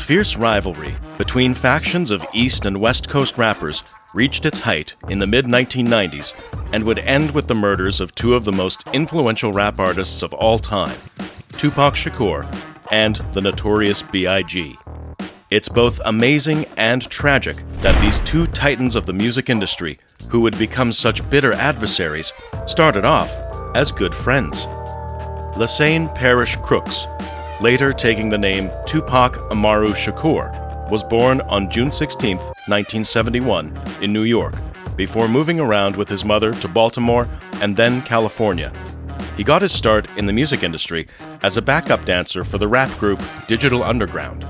fierce rivalry between factions of East and West Coast rappers reached its height in the mid-1990s and would end with the murders of two of the most influential rap artists of all time, Tupac Shakur and the Notorious B.I.G. It's both amazing and tragic that these two titans of the music industry, who would become such bitter adversaries, started off as good friends. Lassane Parish Crooks, later taking the name Tupac Amaru Shakur, was born on June 16, 1971, in New York, before moving around with his mother to Baltimore and then California. He got his start in the music industry as a backup dancer for the rap group Digital Underground.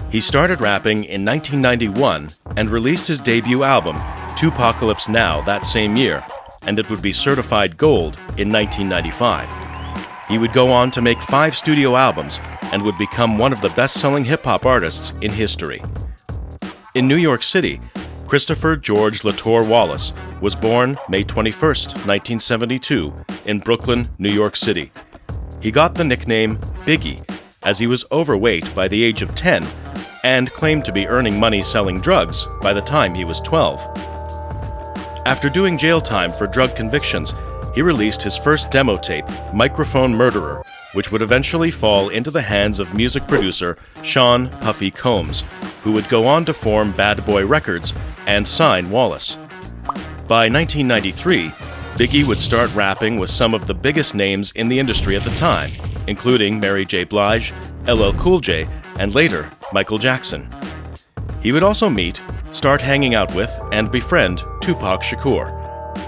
He started rapping in 1991 and released his debut album, Tupacalypse Now, that same year, and it would be certified gold in 1995. He would go on to make 5 studio albums and would become one of the best-selling hip-hop artists in history. In New York City, Christopher George Latour Wallace was born May 21, 1972, in Brooklyn, New York City. He got the nickname Biggie as he was overweight by the age of 10 and claimed to be earning money selling drugs by the time he was 12. After doing jail time for drug convictions, he released his first demo tape, Microphone Murderer, which would eventually fall into the hands of music producer Sean Puffy Combs, who would go on to form Bad Boy Records and sign Wallace. By 1993, Biggie would start rapping with some of the biggest names in the industry at the time, including Mary J. Blige, LL Cool J, and later, Michael Jackson. He would also meet, start hanging out with, and befriend Tupac Shakur.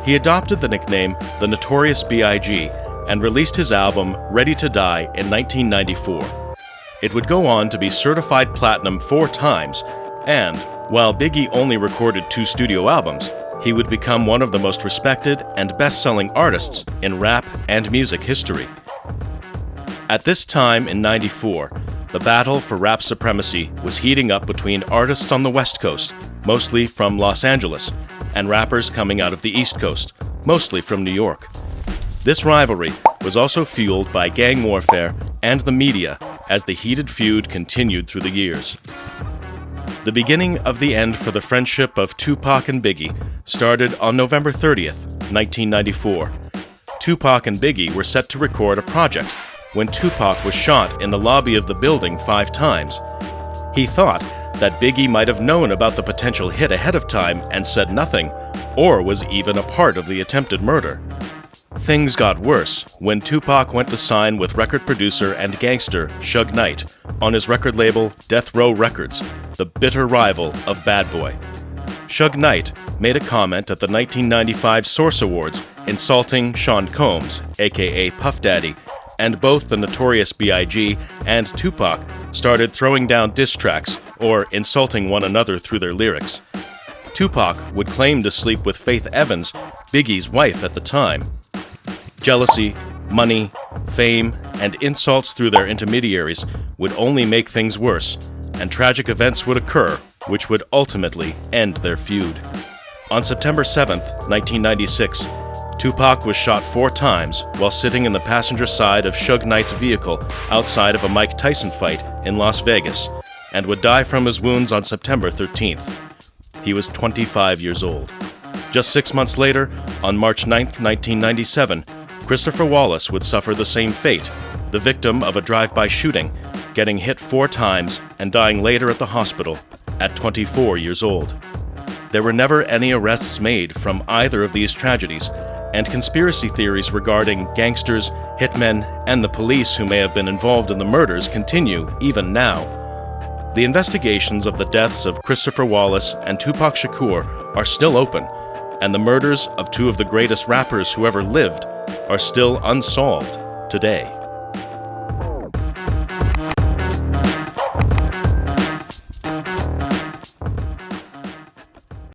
He adopted the nickname The Notorious B.I.G. and released his album Ready to Die in 1994. It would go on to be certified platinum 4 times, and while Biggie only recorded 2 studio albums, he would become one of the most respected and best-selling artists in rap and music history. At this time in '94, the battle for rap supremacy was heating up between artists on the West Coast, mostly from Los Angeles, and rappers coming out of the East Coast, mostly from New York. This rivalry was also fueled by gang warfare and the media as the heated feud continued through the years. The beginning of the end for the friendship of Tupac and Biggie started on November 30th, 1994. Tupac and Biggie were set to record a project when Tupac was shot in the lobby of the building 5 times. He thought that Biggie might have known about the potential hit ahead of time and said nothing, or was even a part of the attempted murder. Things got worse when Tupac went to sign with record producer and gangster Suge Knight on his record label Death Row Records, the bitter rival of Bad Boy. Suge Knight made a comment at the 1995 Source Awards insulting Sean Combs, aka Puff Daddy, and both the Notorious B.I.G. and Tupac started throwing down diss tracks or insulting one another through their lyrics. Tupac would claim to sleep with Faith Evans, Biggie's wife at the time. Jealousy, money, fame, and insults through their intermediaries would only make things worse, and tragic events would occur which would ultimately end their feud. On September 7, 1996, Tupac was shot 4 times while sitting in the passenger side of Suge Knight's vehicle outside of a Mike Tyson fight in Las Vegas, and would die from his wounds on September 13th. He was 25 years old. Just 6 months later, on March 9, 1997, Christopher Wallace would suffer the same fate, the victim of a drive-by shooting, getting hit 4 times and dying later at the hospital at 24 years old. There were never any arrests made from either of these tragedies, and conspiracy theories regarding gangsters, hitmen, and the police who may have been involved in the murders continue even now. The investigations of the deaths of Christopher Wallace and Tupac Shakur are still open, and the murders of 2 of the greatest rappers who ever lived are still unsolved today.